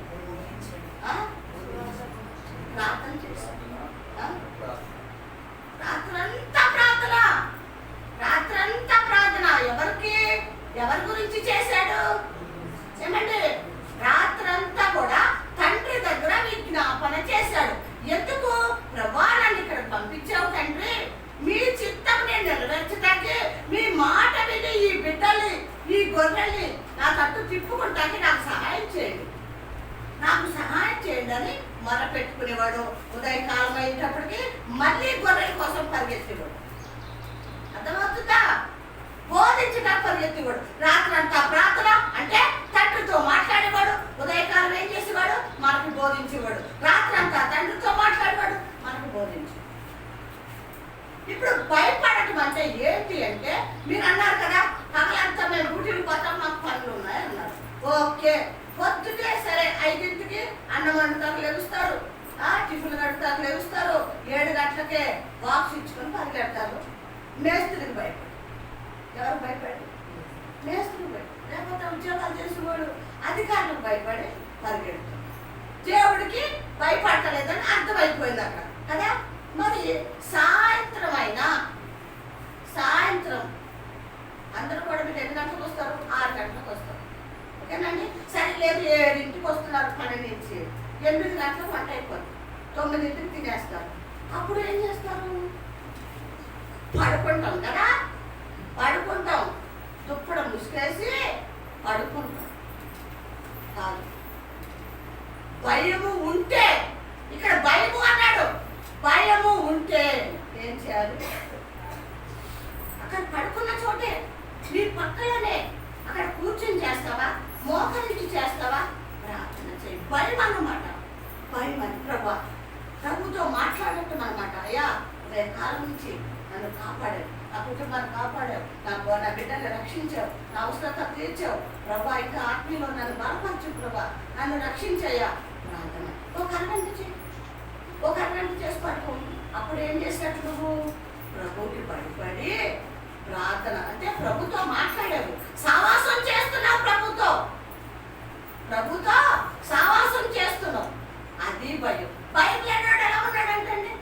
ప్రార్థన చేశాడు. రాత్రంతా ప్రార్థన. ఎవరి గురించి చేశాడు? ఏమండి, రాత్రంతా కూడా తండ్రి దగ్గర విజ్ఞాపన చేశాడు. ఎందుకు? ప్రభా, నన్ను ఇక్కడ పంపించావు తండ్రి, మీ చిత్తం నేను నెరవేర్చడానికి, మీ మాట విని ఈ బిడ్డల్ని, ఈ గొర్రెల్ని నా తట్టు తిప్పుకుంటానికి నాకు సహాయం చేయండి, నాకు సహాయం చేయండి అని మొరపెట్టుకునేవాడు. ఉదయకాలం అయ్యేటప్పటికి మళ్ళీ గొర్రెల కోసం పరిగెత్తేవాడు. అర్థమవుతుందా? బోధించగా పరిగెత్తేవాడు. రాత్రంతా ప్రార్థన అంటే తండ్రితో మాట్లాడేవాడు. ఉదయకాలం ఏం చేసేవాడు? మనకు బోధించేవాడు. రాత్రంతా తండ్రితో మాట్లాడేవాడు, మనకు బోధించేవాడు. ఇప్పుడు భయపడటం అంటే ఏంటి అంటే, మీరు అన్నారు కదా పగలంతా మేము డ్యూటీకి పోతాం, మాకు పనులు ఉన్నాయి అన్నారు. ఓకే, పొద్దుటే సరే 5ంటికి అన్నం వండుతాకు లెగుస్తారు, టిఫిన్ కడుతాకు లెగుస్తారు, 7 గంటలకే బాక్స్ ఇచ్చుకొని పరిగెడతారు. మేస్త్రికి భయపడి, ఎవరు భయపడి? మేస్త్రికి భయపడి, లేకపోతే ఉద్యోగాలు చేసేవాడు అధికారులకు భయపడి పరిగెడతారు. దేవుడికి భయపడతలేదని అర్థమైపోయింది అక్కడ కదా. మరి సాయంత్రం అందరూ కూడా మీరు ఎన్ని గంటలకు వస్తారు? 6 గంటలకు వస్తారు. ఓకేనండి. సరే, లేదు 7ంటికి వస్తున్నారు, 12 నుంచి 8 గంటలకు వంట అయిపోతుంది, 9ంటికి తినేస్తారు. అప్పుడు ఏం చేస్తారు? పడుకుంటాం కదా, పడుకుంటాం, దుప్పడం ముసుకేసి పడుకుంటాం. కాదు, భయము ఉంటే, ఇక్కడ భయము అన్నాడు, భయము ఉంటే ఏం చేయాలి? అక్కడ పడుకున్న చోటే, నీ పక్కలోనే అక్కడ కూర్చొని చేస్తావా, మోకరించి చేస్తావా, ప్రార్థన చేయి. భయం అన్నమాట, భయం అని ప్రభుతో మాట్లాడటం అనమాట. అయ్యా, కాలం నుంచి నన్ను కాపాడావు, నా కుటుంబాన్ని కాపాడావు, నా బిడ్డలు రక్షించావు, నా అవసరత తీర్చావు ప్రభా, ఇంకా ఆత్మీయంలో నన్ను బలపరచు ప్రభా, నన్ను రక్షించయ్యా. ప్రార్థన ఒక అరగంట చేయి, ఒక అరగంట చేసి పడుకో. అప్పుడు ఏం చేసినట్టు నువ్వు? ప్రభుకి భయపడి ప్రార్థన అంటే ప్రభుతో మాట్లాడావు, సావాసం చేస్తున్నావు, ప్రభుతో సావాసం చేస్తున్నావు. అది భయం. భయం లేనాడు ఎలా ఉన్నాడంటండి?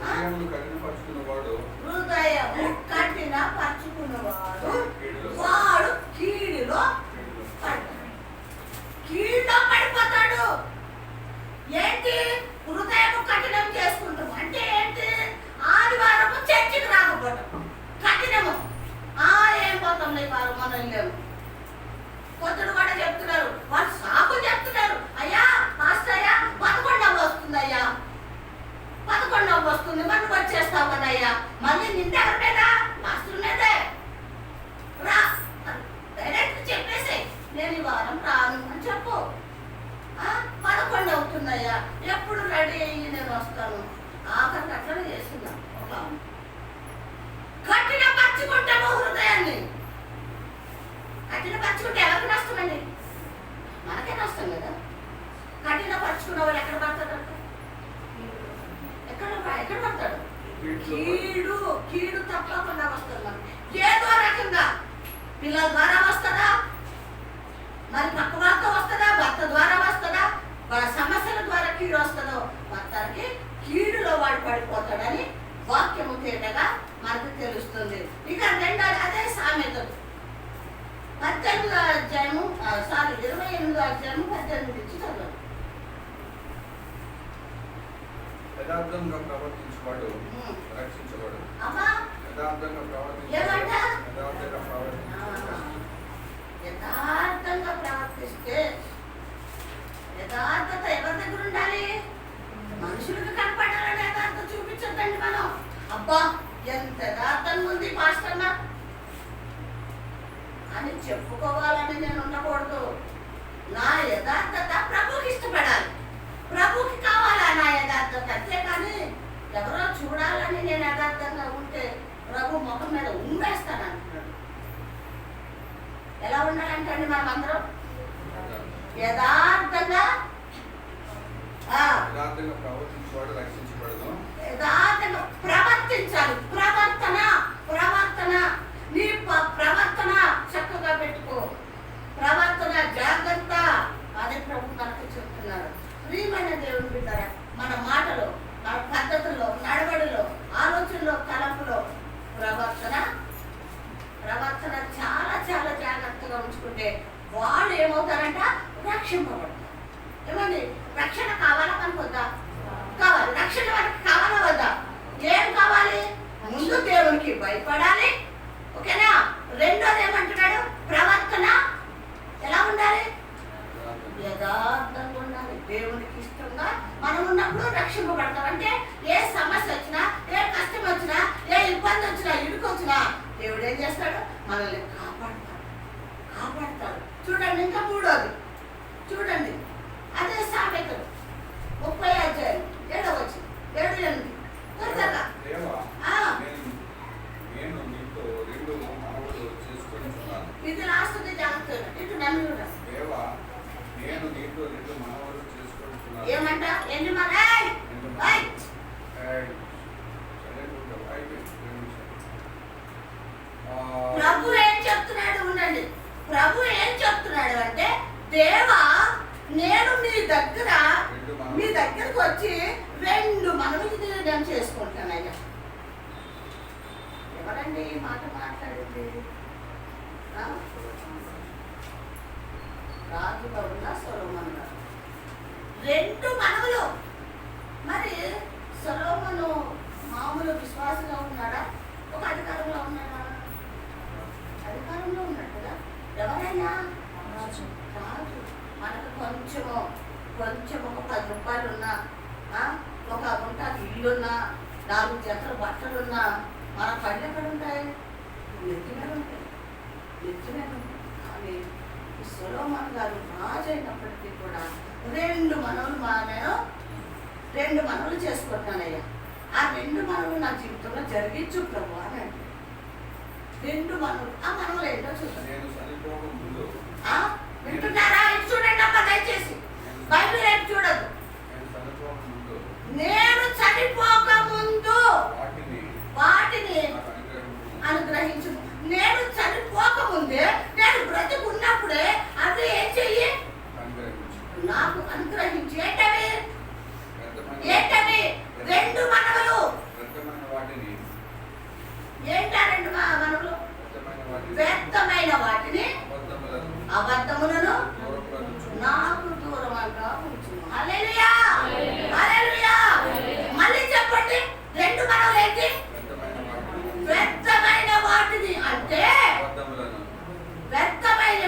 హృదయము కఠిన పరుచుకున్నవాడు వాడు కీడులో పడిపోతాడు. ఏంటి? హృదయము కఠినం చేసుకుంటాం అంటే ఏంటి? ఆదివారము చర్చికి రాకపోవడం కఠినము. ఏం పోతాం ఈ వారం మనం వెళ్ళాము. పొద్దుడు కూడా చెప్తున్నారు, వాళ్ళు సాకు చెప్తున్నారు, అయ్యా పాస్టర్ అయ్యా 11వ వస్తుందయ్యా, 11వ వస్తుంది, మనం వచ్చేస్తావు కదయ్యా, మళ్ళీ నిందెవరి మీద? పాస్టర్ మీదే. రా, డైరెక్ట్ చెప్పేసి నేను ఈ వారం రాను అని చెప్పు. 11 అవుతుందయ్యా, ఎప్పుడు రెడీ అయ్యి నేను వస్తాను. ఆఖరికి అట్లనే చేస్తున్నాం. ఒక కఠిన పరుచుకుంటాము హృదయాన్ని. కఠిన పరుచుకుంటే ఎవరికి నష్టం అండి? మనకే నష్టం కదా. కఠిన పరుచుకున్న వాళ్ళు ఎక్కడ పడతాడు? ఎక్కడ పడతాడు? కీడు తప్పకుండా వస్తుంది మనకి. ఏదో రకంగా పిల్లల ద్వారా వస్తుందా, మరి పక్క వారితో వస్తుందా, భర్త ద్వారా వస్తుందా, సమస్యల ద్వారా కీడు వస్తుందో, మొత్తానికి కీడులో వాడు పడిపోతాడని వాక్యము తేటగా మనకు తెలుస్తుంది. ఇక రెండోది అదే సామెతలు 28వ అధ్యాయము 28వ అధ్యాయము 18 నుంచి చదవండి. యథార్థంగా ప్రవర్తించువాడు రక్షించబడు. యథార్థంగా ప్రవర్తిస్తే, యథార్థత ఎవరి దగ్గర ఉండాలి? మనుషులకు కనపడాలని యథార్థత చూపించద్దండి మనం. అబ్బా ఎంత యథార్థంగా ఉంది పాస్టర్నా అని చెప్పుకోవాలని నేను ఉండకూడదు. నా యథార్థత ప్రభుకి ఇష్టపడాలి, ప్రభుకి కావాలా నా యథార్థత. అంతేకాని ఎవరో చూడాలని నేను యథార్థంగా ఉంటే ప్రభు ముఖం మీద ఉండేస్తాను అంటున్నాడు. ఎలా ఉండాలంటండి మనం అందరం? యథార్థంగా యథార్థంగా ప్రవర్తించాలి. ప్రవర్తన నీ ప్రవర్తన చక్కగా పెట్టుకో. ప్రవర్తన జాగ్రత్త అదే ప్రభు మనకు చెప్తున్నారు. ప్రియమైన దేవుని బిడ్డరా, మన మాటలో, మన పద్ధతుల్లో, నడవడిలో, ఆలోచనలో, తలంపులో ప్రవర్తన చాలా చేసుకుంటే వాళ్ళు ఏమవుతారంట, రక్షింపబడతారు. ఏమండి, రక్షణ కావాలా మనకొద్దా? కావాలి. రక్షణ మనకి కావాలా వద్దా? ఏం కావాలి? ముందు దేవునికి భయపడాలి, ఓకేనా? రెండోది ఏమంటున్నాడు, ప్రవర్తన ఎలా ఉండాలి? యథార్థంగా ఉండాలి. దేవునికి ఇష్టంగా మనం ఉన్నప్పుడు రక్షింపబడతాం. అంటే ఏ సమస్య వచ్చినా, ఏ కష్టం వచ్చినా, ఏ ఇబ్బంది వచ్చినా, ఇరుకు వచ్చినా దేవుడు ఏం చేస్తాడు, మనల్ని కాపాడతాడు. చూడండి, ఇంకా మూడోది చూడండి, అదే సామెతలు 30 అధ్యాయం 7వ వచనం, 7-8 త్వరగా. ఇది లాస్ట్ జాగ్రత్త. ఇటు నన్ను కూడా ఏమంట, ఎన్ని మన ప్రభు ఏం చెప్తున్నాడు, ఉండండి. ప్రభు ఏం చెప్తున్నాడు అంటే, దేవా నేను మీ దగ్గరకు వచ్చి 2 మనవులు నేను చేసుకుంటానయ్యా. ఎవరండి ఈ మాట మాట్లాడింది? రాజుగా ఉన్న సొలొమోను గారు 2 మనవులు. మరి సొలొమోను మామూలు విశ్వాసంగా ఉన్నాడా, ఒక అధికారంలో ఉన్నాడా? అధికారంలో ఉన్నాడు కదా. ఎవరైనా రాజు. మనకు కొంచెం ఒక 10 రూపాయలు ఉన్నా, ఒక గుంట ఇల్లున్నా, 4 జతల బట్టలున్నా, మన కళ్ళు ఎక్కడ ఉంటాయి? నెత్తి మీద ఉంటాయి. కానీ ఈ సొలొమోను గారు రాజు అయినప్పటికీ కూడా 2 మనవులు చేసుకుంటానయ్యా. ఆ 2 మనవులు నా జీవితంలో జరిగించు ప్రభు అని అంటే 2 మనవులు. ఆ మనవులు ఏంటో చూద్దాం. వింటున్నారా? ఇది చూడండి అమ్మ, దయచేసి బైబిల్ ఏం చూడదు. నేను చనిపోక ముందు వాటిని అనుగ్రహించు. నేను చనిపోక ముందే, నేను బ్రతికున్నప్పుడే అవి ఏం చెయ్యి, నాకు అనుగ్రహించి. ఏంటవి? 2 మనవులు. ఏంటా 2 మనవులు? వ్యర్థమైన వాటిని, అబద్ధములను నాకు దూరంగా ఉంచును. హల్లెలూయా, హల్లెలూయా. మళ్ళీ చెప్పండి, 2 మనవులు ఏంటి? వ్యర్థమైన వాటిని. అంటే వ్యర్థమైన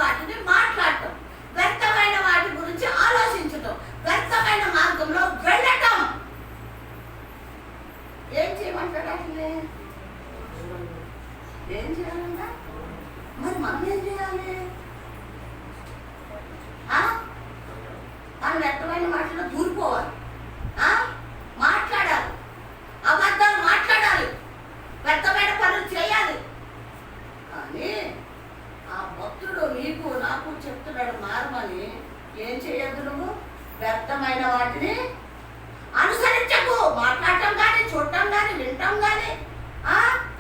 వాటిని మాట్లాడటం, వ్యర్థమైన వాటి గురించి ఆలోచించటం, వ్యర్థమైన మార్గంలో వెళ్ళటం. ఏం చేయమంటారు? అసలు ఏం చేయాలన్నా మరి మనం ఏం చేయాలి? మనం వ్యర్థమైన వాటిలో దూరిపోవాలి, మాట్లాడాలి, అబద్ధాలు మాట్లాడాలి, వ్యర్థమైన పనులు చేయాలి. కానీ ఆ భక్తుడు నీకు నాకు చెప్తున్నాడు, మారమని. ఏం చేయొద్దు నువ్వు? వ్యర్థమైన వాటిని అనుసరించకు. మాట్లాడటం కానీ, చూడటం కానీ, వినటం కానీ,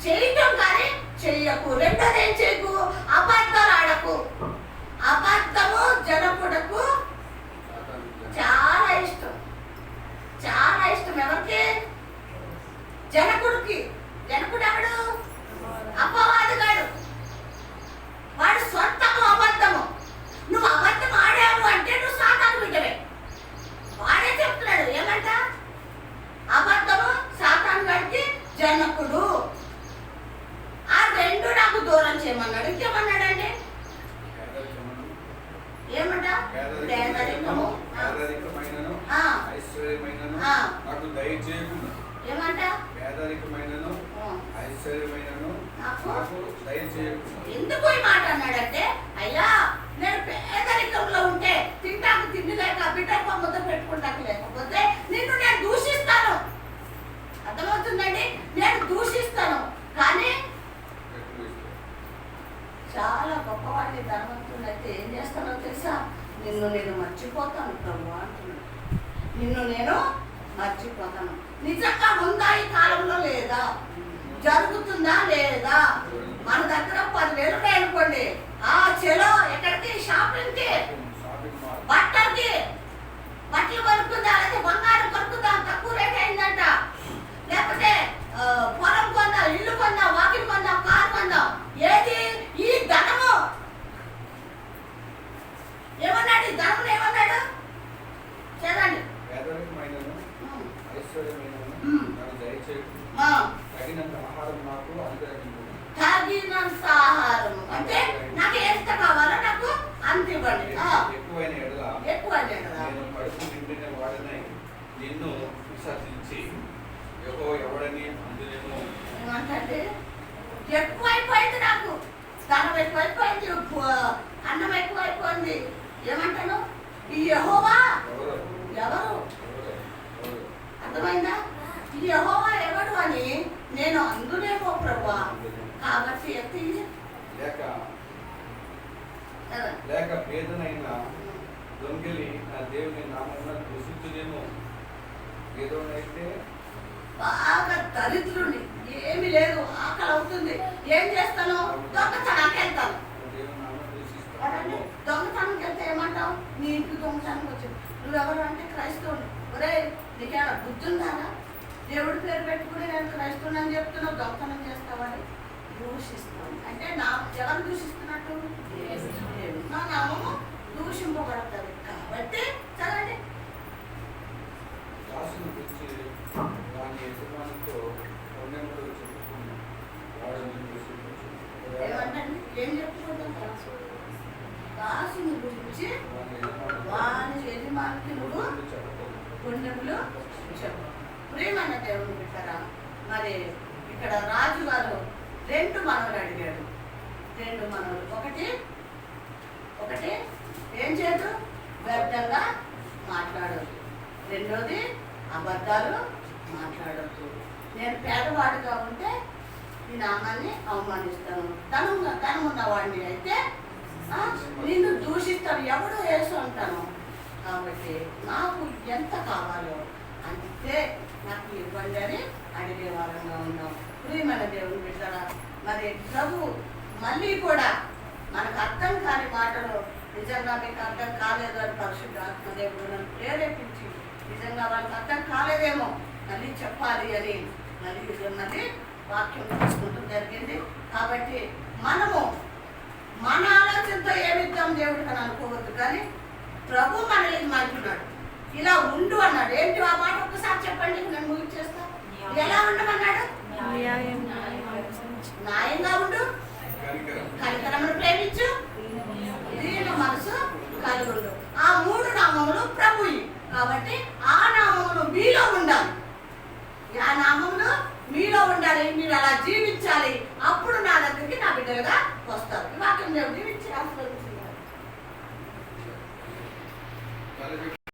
చేయటం కానీ చెయ్యకు. రెండోది ఏం చేయకు? అబద్ధాలు ఆడకు. అబద్ధము జనకుడకు చాలా ఇష్టం. ఎవరికి? జనకుడికి. జనకుడు ఎవడు? అపవాదిగాడు. వాడు సొంతము అబద్ధము. నువ్వు అబద్ధం ఆడావు అంటే నువ్వు సాతాను బిడ్డవే. వాడే చెప్తున్నాడు ఏమంట, అబద్ధము సాతాను గాడికి జనకుడు. ఆ 2 నాకు దూరం చేయమన్నాడు. ఇంకేమన్నాడండి? ఏమంట? పేదరికము, ఏమంట? ఎందుకు ఈ మాట అన్నాడంటే, అయ్యా నేను పేదరికంలో ఉంటే, తింటాకు తిండి లేక, బిడ్డకు ముద్ద పెట్టుకుంటాకు లేకపోతే నిన్ను నేను దూషిస్తాను. అర్థమవుతుందండి? నేను దూషిస్తాను. కానీ చాలా గొప్పవాడిని, ధనవంతుడు అయితే ఏం చేస్తానో తెలుసా? నిన్ను నేను మర్చిపోతాను ప్రభు అంటున్నాడు. నిన్ను నేను మర్చిపోతాను. నిజంగా ఉందా ఈ కాలంలో? లేదా? జరుగుతుందా? లేదా? మన దగ్గర 10,000 ఉన్నాయి అనుకోండి, చలో ఎక్కడికి? షాపింగ్కి, బట్టలు కొనుక్కుందా, లేకపోతే బంగారం కొనుక్కుందా, తక్కువ రేట్ అయిందంట, లేకపోతే పొలం కొందాం, ఇల్లు కొందాం, వాకిలి కొందాం, కారు కొందాం. ఏది? ఈ ధనము తగినంత ఆహారం అంటే నాకు ఎంత కావాలో నాకు అంత ఇవ్వండి. ఎక్కువైన ఎడల ఎక్కువైన ఎడల నేను కడుపు నిండిన వాడనై నిన్ను విసర్జించి ఎవడని అందునేమో ఏమంటే ఎక్కువైపోయింది, నాకు స్థలం ఎక్కువైపోయింది, అన్నం ఎక్కువైపోయింది. ఏమంటాను? ఈ యెహోవా ఎవరు? అర్థమైందా? ఈ యెహోవా ఎవడు అని నేను అందునేమో ప్రభువా. కాబట్టి ఎత్తి లేక పేదనైనా దొంగిలి నా దేవుని నామమున దూషించునేమో. ఏదోనైతే బాగా దరిద్రుని, ఏమి లేదు, ఆకలి అవుతుంది, ఏం చేస్తాను? దొంగతనానికి వెళ్తాను. దొంగతనానికి వెళ్తే ఏమంటావు? నీ ఇంటి దొంగతనానికి వచ్చింది. నువ్వెవరు అంటే క్రైస్తవుని. ఒరే నీకేమైనా బుద్ధి ఉందారా? దేవుడి పేరు పెట్టుకుని నేను క్రైస్తవుని అని చెప్తున్నావు, దొంగతనం చేస్తావని దూషిస్తాను. అంటే నా ఎవరు దూషిస్తున్నట్టు? నా నామము దూషింపబడతారు. కాబట్టి చదవండి. ఏమంటండి? ఏం చెప్పుకుంటాం? దాసుని గురించి వాని యజమానికి నువ్వు పుణ్యములు చెప్పు. ప్రియమైన దేవుని బిడ్డరా, మరి ఇక్కడ రాజుగారు 2 మనవులు అడిగాడు. 2 మనవులు. ఒకటి ఏం చేయదు? వ్యర్థంగా మాట్లాడద్దు. రెండోది అబద్ధాలు మాట్లాడద్దు. నేను పేదవాడిగా ఉంటే ఈ నామాన్ని అవమానిస్తాను, ధనం ఉన్నవాడిని అయితే నిన్ను దూషిస్తాను, ఎవడు వేసు అంటాను. కాబట్టి నాకు ఎంత కావాలో అంతే నాకు ఇవ్వండి అని అడిగే వారంగా ఉన్నాం. ప్రియమైన దేవుని బిడ్డరా, మరి ప్రభు మళ్ళీ కూడా మనకు అర్థం కాని మాటలు నిజంగా మీకు అర్థం కాలేదు అని పరిశుద్ధ ఆత్మదేవుడు నన్ను ప్రేరేపించి నిజంగా వాళ్ళకి అర్థం కాలేదేమో మళ్ళీ చెప్పాలి అని మళ్ళీ వాక్యం తీసుకుంటూ జరిగింది. కాబట్టి మనము మన ఆలోచనతో ఏమిద్దాం దేవుడికి అని అనుకోవద్దు, కానీ ప్రభు మనల్ని మంటున్నాడు, ఇలా ఉండు అన్నాడు. ఏంటి ఆ మాట ఒక్కసారి చెప్పండి, నేను ముగించేస్తా. ఎలా ఉండమన్నాడు? న్యాయంగా ఉండు, కనికరమును ప్రేమించు, దీన మనసు కలిగి ఉండు. ఆ 3 నామములు ప్రభుయి. కాబట్టి ఆ నామములు మీలో ఉండాలి. ఆ నామములు మీలో ఉండాలి. మీరు అలా జీవించాలి. అప్పుడు నా దగ్గరికి నా బిడ్డలుగా వస్తారు. ఈ వాక్యం దేవుడు జీవించి ఆశీర్వదించాలి.